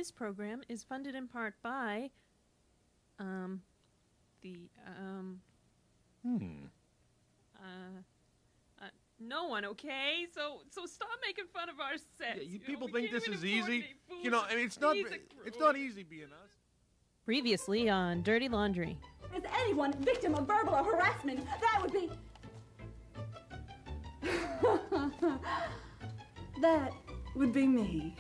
This program is funded in part by, no one, okay? So stop making fun of our sets. Yeah, you people think this is easy? You know, I mean, it's not easy being us. Previously on Dirty Laundry. Is anyone victim of verbal or harassment? That would be... that would be me.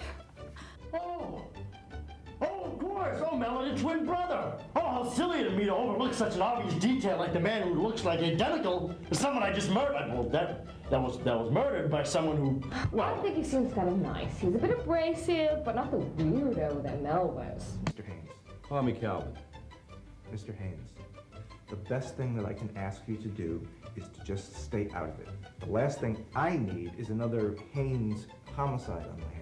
Oh, of course. Oh, Melody, twin brother. Oh, how silly of me to overlook such an obvious detail like the man who looks like identical to someone I just murdered. Well, that was murdered by someone who, well... I think he seems kind of nice. He's a bit abrasive, but not the weirdo that Mel was. Mr. Haynes. Call me Calvin. Mr. Haynes, the best thing that I can ask you to do is to just stay out of it. The last thing I need is another Haynes homicide on my hands.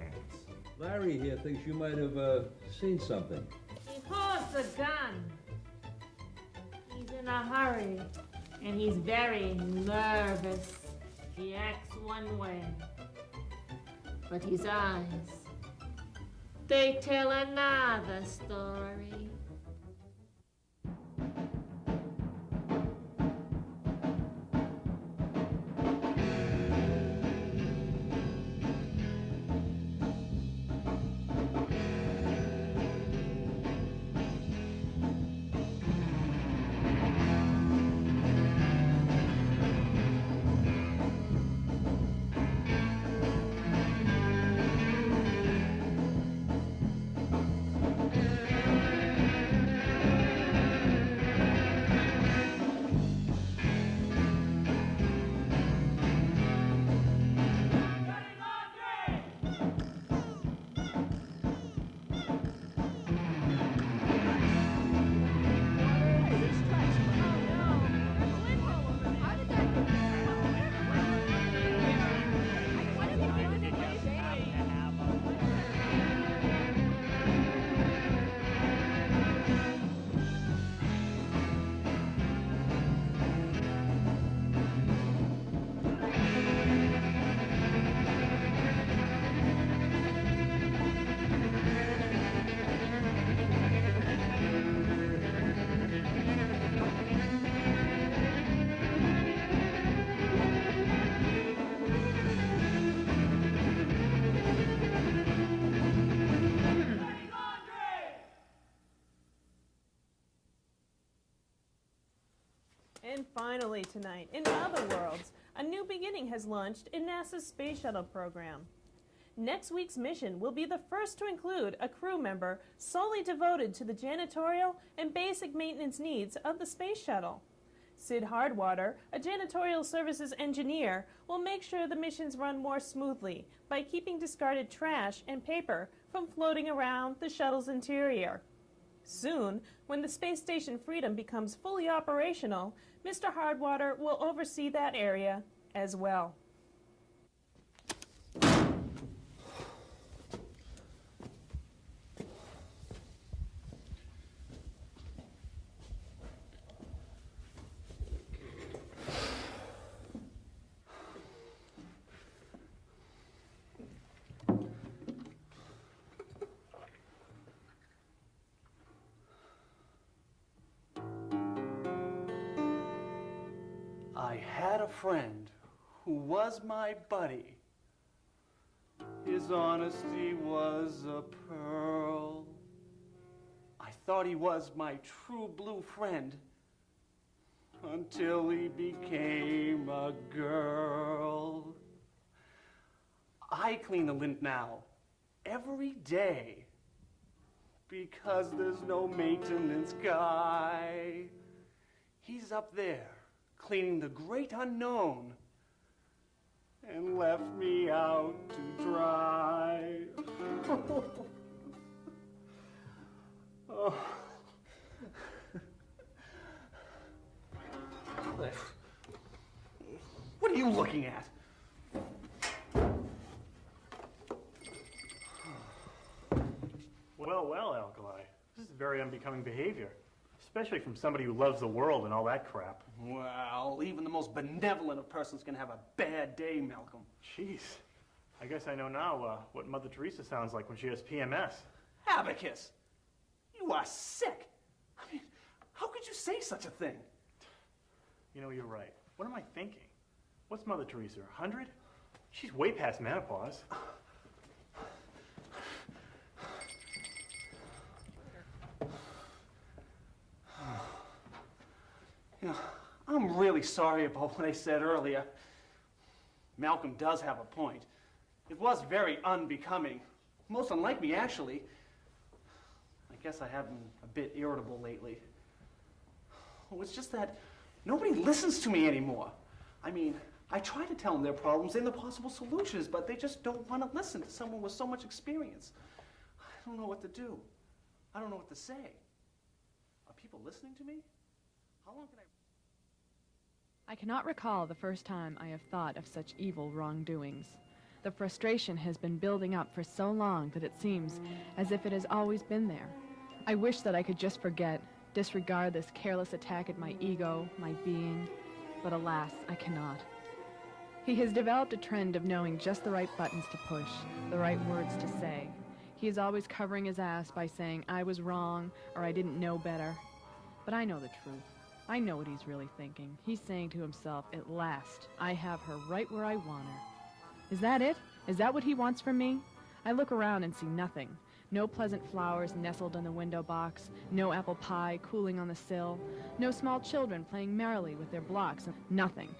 Larry here thinks you might have seen something. He holds the gun. He's in a hurry, and he's very nervous. He acts one way, but his eyes, they tell another story. And finally tonight, in other worlds, a new beginning has launched in NASA's Space Shuttle program. Next week's mission will be the first to include a crew member solely devoted to the janitorial and basic maintenance needs of the Space Shuttle. Sid Hardwater, a janitorial services engineer, will make sure the missions run more smoothly by keeping discarded trash and paper from floating around the shuttle's interior. Soon, when the space station Freedom becomes fully operational, Mr. Hardwater will oversee that area as well. I had a friend who was my buddy. His honesty was a pearl. I thought he was my true blue friend until he became a girl. I clean the lint now every day because there's no maintenance guy. He's up there cleaning the great unknown, and left me out to dry. Oh. What are you looking at? Well, Alkali. This is very unbecoming behavior, especially from somebody who loves the world and all that crap. Well, even the most benevolent of persons can have a bad day, Malcolm. Jeez. I guess I know now what Mother Teresa sounds like when she has PMS. Abacus, you are sick. I mean, how could you say such a thing? You know, you're right. What am I thinking? What's Mother Teresa, 100? She's way past menopause. You know, I'm really sorry about what I said earlier. Malcolm does have a point. It was very unbecoming. Most unlike me, actually. I guess I have been a bit irritable lately. Oh, it's just that nobody listens to me anymore. I mean, I try to tell them their problems and the possible solutions, but they just don't want to listen to someone with so much experience. I don't know what to do. I don't know what to say. Are people listening to me? How long can I cannot recall the first time I have thought of such evil wrongdoings. The frustration has been building up for so long that it seems as if it has always been there. I wish that I could just forget, disregard this careless attack at my ego, my being, but alas, I cannot. He has developed a trend of knowing just the right buttons to push, the right words to say. He is always covering his ass by saying, I was wrong, or I didn't know better. But I know the truth. I know what he's really thinking. He's saying to himself, at last, I have her right where I want her. Is that it? Is that what he wants from me? I look around and see nothing. No pleasant flowers nestled in the window box, no apple pie cooling on the sill, no small children playing merrily with their blocks, nothing.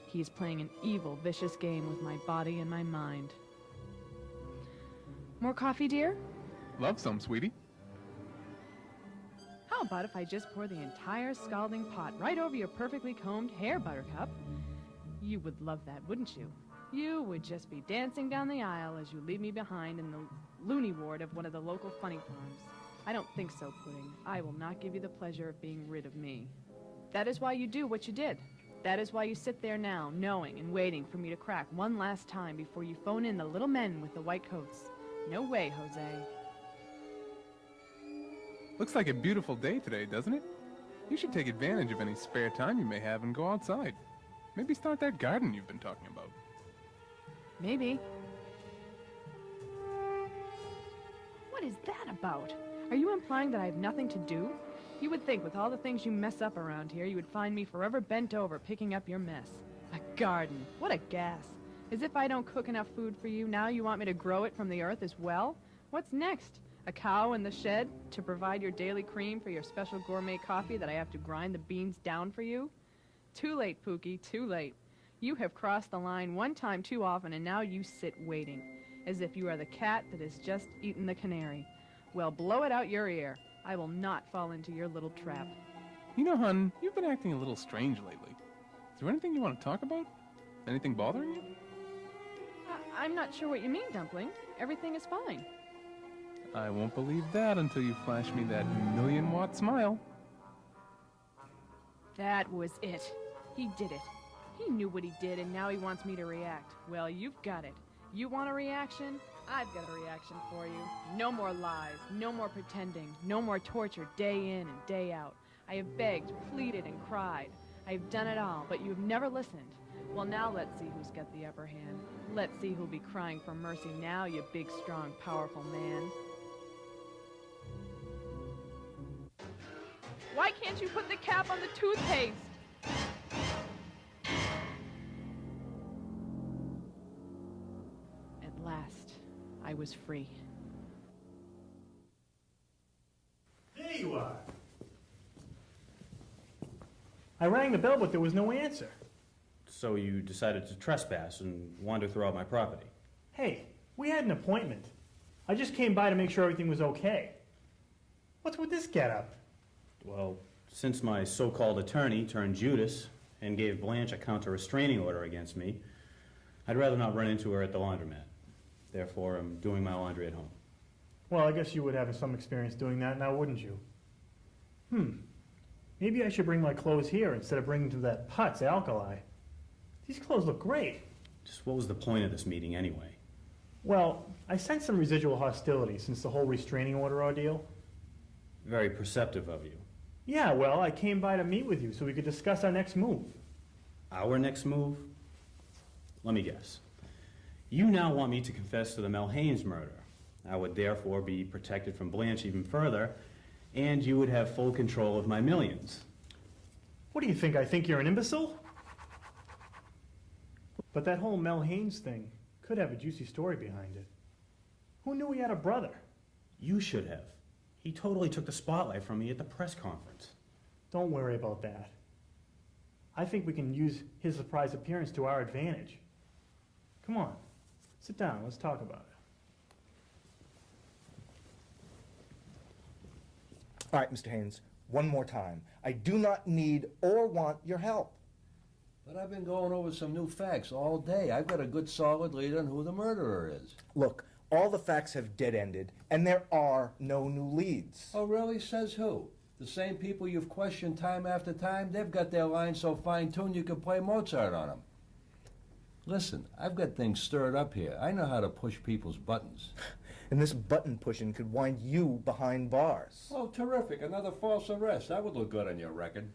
He is playing an evil, vicious game with my body and my mind. More coffee, dear? Love some, sweetie. How about if I just pour the entire scalding pot right over your perfectly combed hair, Buttercup? You would love that, wouldn't you? You would just be dancing down the aisle as you leave me behind in the loony ward of one of the local funny farms. I don't think so, Pudding. I will not give you the pleasure of being rid of me. That is why you do what you did. That is why you sit there now, knowing and waiting for me to crack one last time before you phone in the little men with the white coats. No way, Jose. Looks like a beautiful day today, doesn't it? You should take advantage of any spare time you may have and go outside. Maybe start that garden you've been talking about. Maybe. What is that about? Are you implying that I have nothing to do? You would think with all the things you mess up around here, you would find me forever bent over picking up your mess. A garden. What a gas. As if I don't cook enough food for you, now you want me to grow it from the earth as well? What's next? A cow in the shed to provide your daily cream for your special gourmet coffee that I have to grind the beans down for you? Too late, Pookie, too late. You have crossed the line one time too often, and now you sit waiting, as if you are the cat that has just eaten the canary. Well, blow it out your ear. I will not fall into your little trap. You know, hon, you've been acting a little strange lately. Is there anything you want to talk about? Anything bothering you? I'm not sure what you mean, Dumpling. Everything is fine. I won't believe that until you flash me that million-watt smile. That was it. He did it. He knew what he did, and now he wants me to react. Well, you've got it. You want a reaction? I've got a reaction for you. No more lies, no more pretending, no more torture day in and day out. I have begged, pleaded, and cried. I have done it all, but you have never listened. Well, now let's see who's got the upper hand. Let's see who'll be crying for mercy now, you big, strong, powerful man. Why can't you put the cap on the toothpaste? At last, I was free. There you are. I rang the bell, but there was no answer. So you decided to trespass and wander throughout my property? Hey, we had an appointment. I just came by to make sure everything was okay. What's with this getup? Well, since my so-called attorney turned Judas and gave Blanche a counter-restraining order against me, I'd rather not run into her at the laundromat. Therefore, I'm doing my laundry at home. Well, I guess you would have some experience doing that now, wouldn't you? Maybe I should bring my clothes here instead of bringing them to that Putz Alkali. These clothes look great. Just what was the point of this meeting anyway? Well, I sense some residual hostility since the whole restraining order ordeal. Very perceptive of you. Yeah, well, I came by to meet with you so we could discuss our next move. Our next move? Let me guess. You now want me to confess to the Mel Haynes murder, I would therefore be protected from Blanche even further, and you would have full control of my millions. What do you think? I think you're an imbecile? But that whole Mel Haynes thing could have a juicy story behind it. Who knew he had a brother? You should have. He totally took the spotlight from me at the press conference. Don't worry about that. I think we can use his surprise appearance to our advantage. Come on, sit down, let's talk about it. All right, Mr. Haynes, one more time. I do not need or want your help. But I've been going over some new facts all day. I've got a good solid lead on who the murderer is. Look, all the facts have dead-ended, and there are no new leads. Oh, really? Says who? The same people you've questioned time after time? They've got their lines so fine-tuned you could play Mozart on them. Listen, I've got things stirred up here. I know how to push people's buttons. And this button pushing could wind you behind bars. Oh, terrific. Another false arrest. That would look good on your record.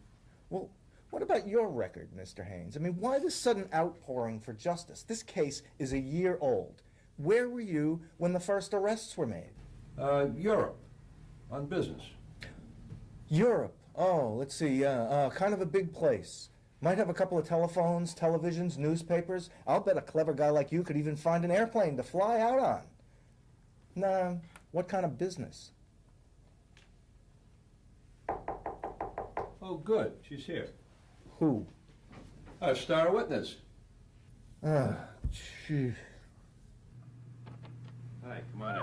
Well, what about your record, Mr. Haynes? I mean, why this sudden outpouring for justice? This case is a year old. Where were you when the first arrests were made? Europe. On business. Europe. Oh, let's see. Kind of a big place. Might have a couple of telephones, televisions, newspapers. I'll bet a clever guy like you could even find an airplane to fly out on. Nah, what kind of business? Oh, good. She's here. Who? A star witness. Gee. Hi, come on in.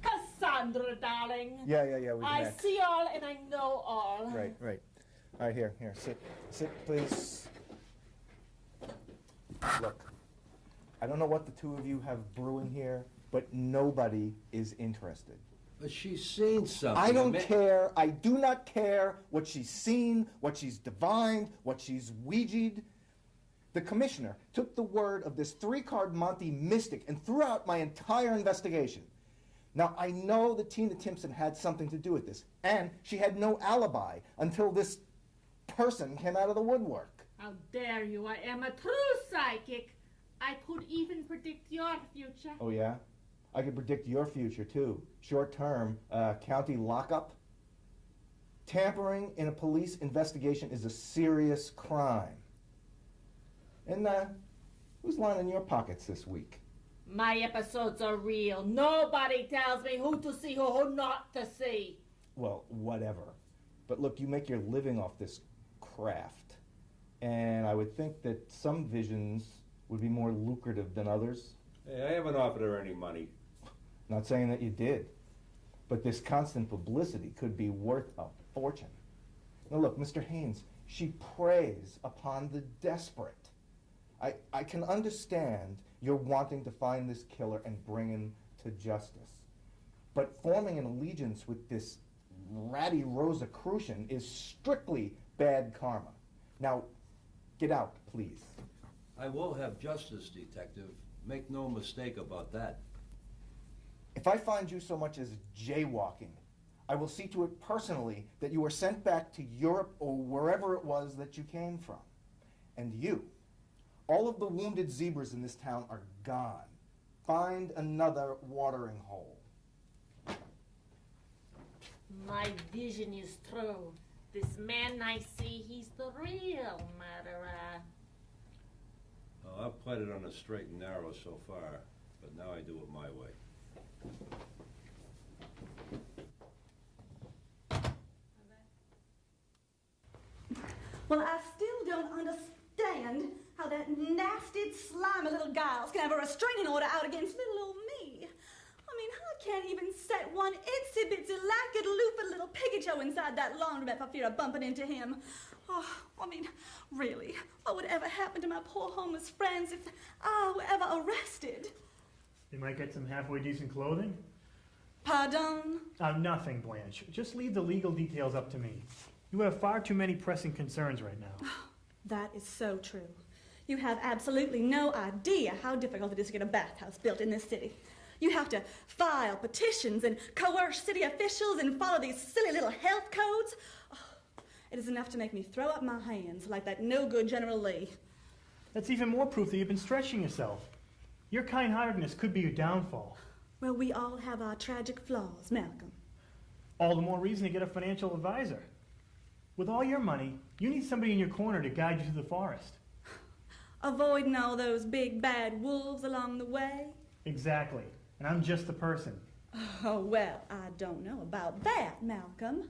Cassandra, darling. Yeah, we I met. see all and I know all. Right. All right, here, sit, please. Look, I don't know what the two of you have brewing here, but nobody is interested. But she's seen something. I don't care. I do not care what she's seen, what she's divined, what she's Ouija'd. The commissioner took the word of this three-card Monte mystic and threw out my entire investigation. Now, I know that Tina Timpson had something to do with this, and she had no alibi until this person came out of the woodwork. How dare you? I am a true psychic. I could even predict your future. Oh, yeah? I could predict your future, too. Short term, county lockup. Tampering in a police investigation is a serious crime. And, who's lining your pockets this week? My episodes are real. Nobody tells me who to see, who not to see. Well, whatever. But look, you make your living off this craft. And I would think that some visions would be more lucrative than others. Hey, I haven't offered her any money. Not saying that you did. But this constant publicity could be worth a fortune. Now look, Mr. Haynes, she preys upon the desperate. I can understand you're wanting to find this killer and bring him to justice. But forming an allegiance with this ratty Rosicrucian is strictly bad karma. Now, get out, please. I will have justice, Detective. Make no mistake about that. If I find you so much as jaywalking, I will see to it personally that you are sent back to Europe or wherever it was that you came from. And you, all of the wounded zebras in this town are gone. Find another watering hole. My vision is true. This man I see, he's the real murderer. Oh, I've played it on the straight and narrow so far, but now I do it my way. Well, I still don't understand how that nasty, slimy little gals can have a restraining order out against little old me. I mean, I can't even set one itsy-bitsy, lackadalupa little piggy toe inside that laundromat for fear of bumping into him. Oh, I mean, really, what would ever happen to my poor homeless friends if I were ever arrested? They might get some halfway decent clothing. Pardon? Nothing, Blanche. Just leave the legal details up to me. You have far too many pressing concerns right now. That is so true. You have absolutely no idea how difficult it is to get a bathhouse built in this city. You have to file petitions and coerce city officials and follow these silly little health codes. Oh, it is enough to make me throw up my hands like that no-good General Lee. That's even more proof that you've been stretching yourself. Your kind-heartedness could be your downfall. Well, we all have our tragic flaws, Malcolm. All the more reason to get a financial advisor. With all your money, you need somebody in your corner to guide you through the forest. Avoiding all those big bad wolves along the way? Exactly. And I'm just the person. Oh, well, I don't know about that, Malcolm.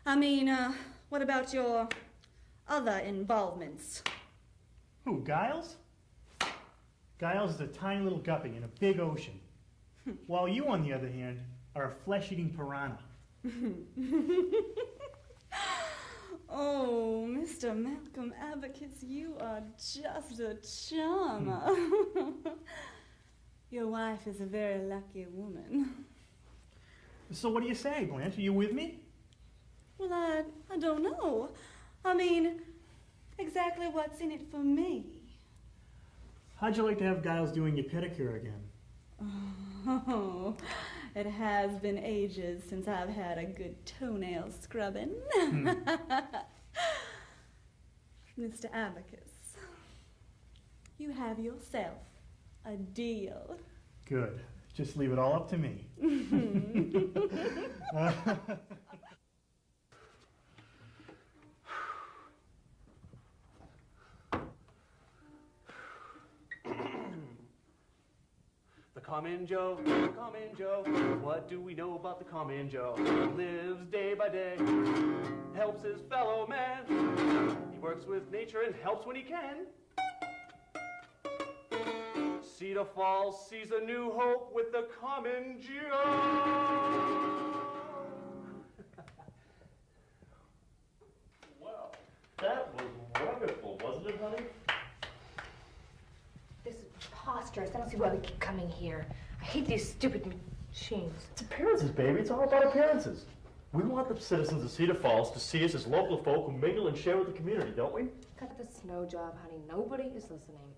I mean, what about your other involvements? Who, Giles? Giles is a tiny little guppy in a big ocean. While you, on the other hand, are a flesh-eating piranha. Oh, Mr. Malcolm Abacus, you are just a charmer. Your wife is a very lucky woman. So what do you say, Blanche? Are you with me? Well, I don't know. I mean, exactly what's in it for me? How'd you like to have Giles doing your pedicure again? Oh, it has been ages since I've had a good toenail scrubbing. Mr. Abacus, you have yourself a deal. Good. Just leave it all up to me. The Common Joe, what do we know about the Common Joe? Lives day by day, helps his fellow man. He works with nature and helps when he can. Cedar Falls sees a new hope with the Common Joe. Wow, that was wonderful, wasn't it, honey? This is preposterous. I don't see why we keep coming here. I hate these stupid machines. It's appearances, baby. It's all about appearances. We want the citizens of Cedar Falls to see us as local folk who mingle and share with the community, don't we? Cut the snow job, honey. Nobody is listening.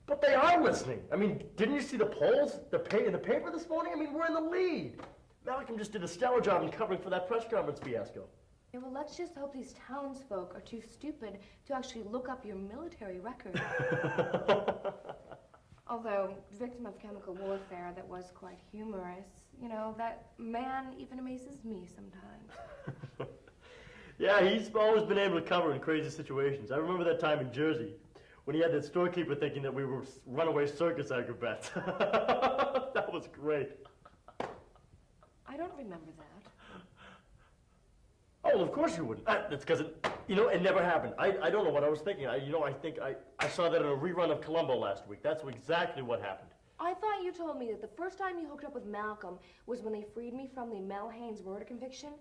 But they are listening. I mean, didn't you see the polls in the paper this morning? I mean, we're in the lead. Malcolm just did a stellar job in covering for that press conference fiasco. Yeah, well, let's just hope these townsfolk are too stupid to actually look up your military record. Although, victim of chemical warfare, that was quite humorous. You know, that man even amazes me sometimes. Yeah, he's always been able to cover in crazy situations. I remember that time in Jersey when he had that storekeeper thinking that we were runaway circus acrobats. That was great. I don't remember that. Oh, of course you wouldn't. That's because it never happened. I don't know what I was thinking. I think I saw that in a rerun of Columbo last week. That's exactly what happened. I thought you told me that the first time you hooked up with Malcolm was when they freed me from the Mel Haynes murder conviction.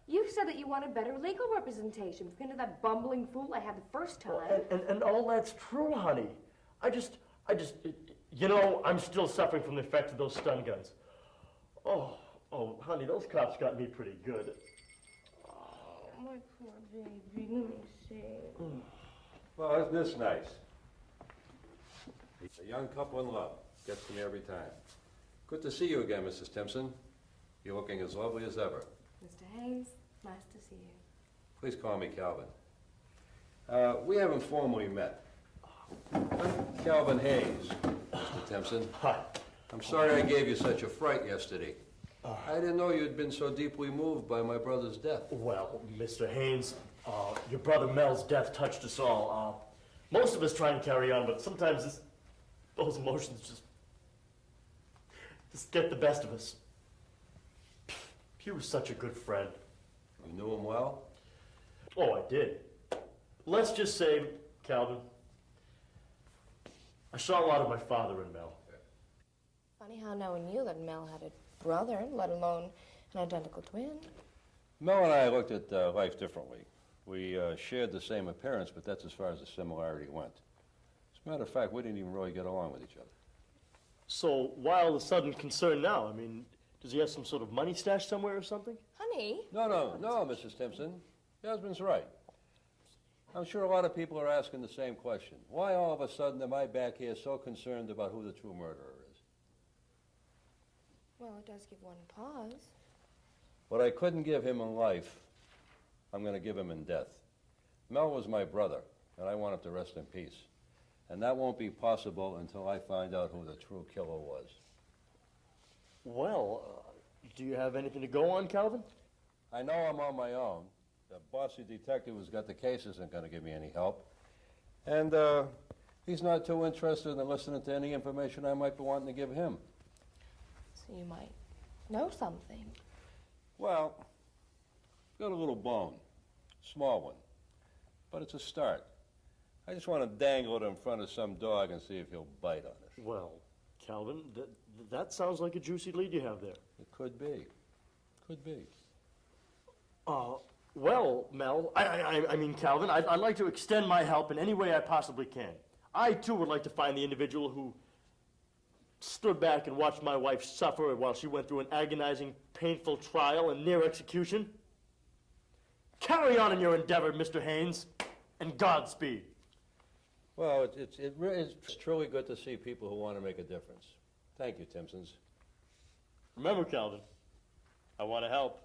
You said that you wanted better legal representation compared to that bumbling fool I had the first time. Well, and all that's true, honey. I'm still suffering from the effects of those stun guns. Oh, honey, those cops got me pretty good. My poor baby, let me see. Well, isn't this nice? A young couple in love. Gets to me every time. Good to see you again, Mrs. Timpson. You're looking as lovely as ever. Mr. Haynes, nice to see you. Please call me Calvin. We haven't formally met. I'm Calvin Hayes, Mr. Timpson. Hi. I'm sorry I gave you such a fright yesterday. I didn't know you'd been so deeply moved by my brother's death. Well, Mr. Haynes, your brother Mel's death touched us all. Most of us try and carry on, but sometimes those emotions just get the best of us. He was such a good friend. You knew him well? Oh, I did. Let's just say, Calvin, I saw a lot of my father in Mel. Funny how no one knew that Mel had a brother, let alone an identical twin. Mel and I looked at life differently. We shared the same appearance, but that's as far as the similarity went. As a matter of fact, we didn't even really get along with each other. So why all the sudden concern now? I mean, does he have some sort of money stashed somewhere or something? Honey? No, Mrs. Timpson. Your husband's right. I'm sure a lot of people are asking the same question. Why all of a sudden am I back here so concerned about who the true murderer is? Well, it does give one pause. What I couldn't give him in life, I'm going to give him in death. Mel was my brother, and I want him to rest in peace. And that won't be possible until I find out who the true killer was. Well, do you have anything to go on, Calvin? I know I'm on my own. The bossy detective who's got the case isn't going to give me any help. And he's not too interested in listening to any information I might be wanting to give him. So you might know something. Well, got a little bone. Small one. But it's a start. I just want to dangle it in front of some dog and see if he'll bite on it. Well, Calvin, that sounds like a juicy lead you have there. It could be. Could be. Well, Mel, I mean, Calvin, I'd like to extend my help in any way I possibly can. I, too, would like to find the individual who stood back and watched my wife suffer while she went through an agonizing, painful trial and near execution. Carry on in your endeavor, Mr. Haynes, and Godspeed. Well, it's truly good to see people who want to make a difference. Thank you, Timpsons. Remember, Calvin, I want to help.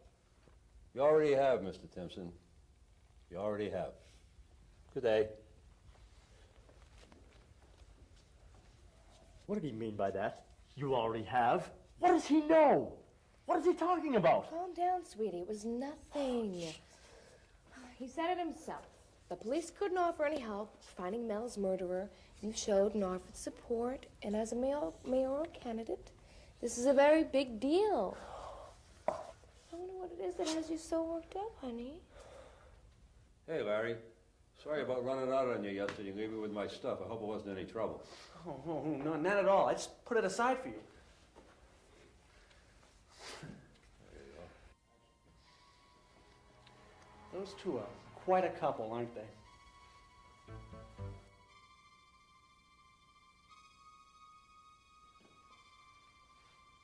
You already have, Mr. Timpson. You already have. Good day. What did he mean by that? You already have? What does he know? What is he talking about? Calm down, sweetie. It was nothing. He said it himself. The police couldn't offer any help finding Mel's murderer. You showed and offered support, and as a mayoral candidate, this is a very big deal. I wonder what it is that has you so worked up, honey. Hey, Larry. Sorry about running out on you yesterday and leaving you with my stuff. I hope it wasn't any trouble. Oh, no, not at all. I just put it aside for you. There you go. Those two are quite a couple, aren't they?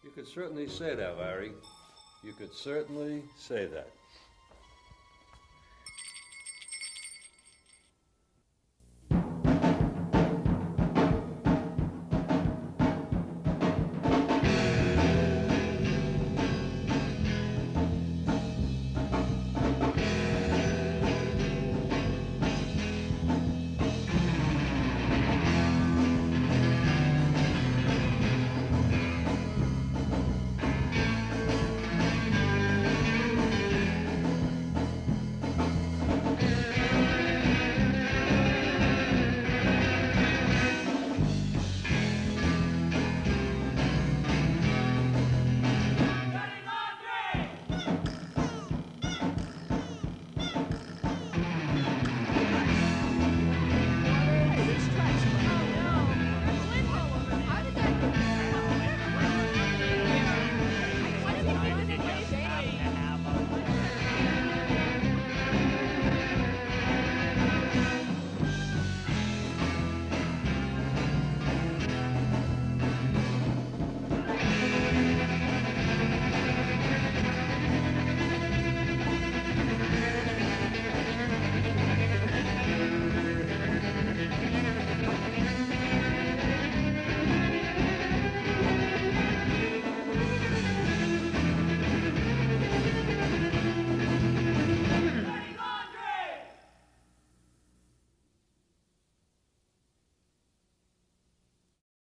You could certainly say that, Larry. You could certainly say that.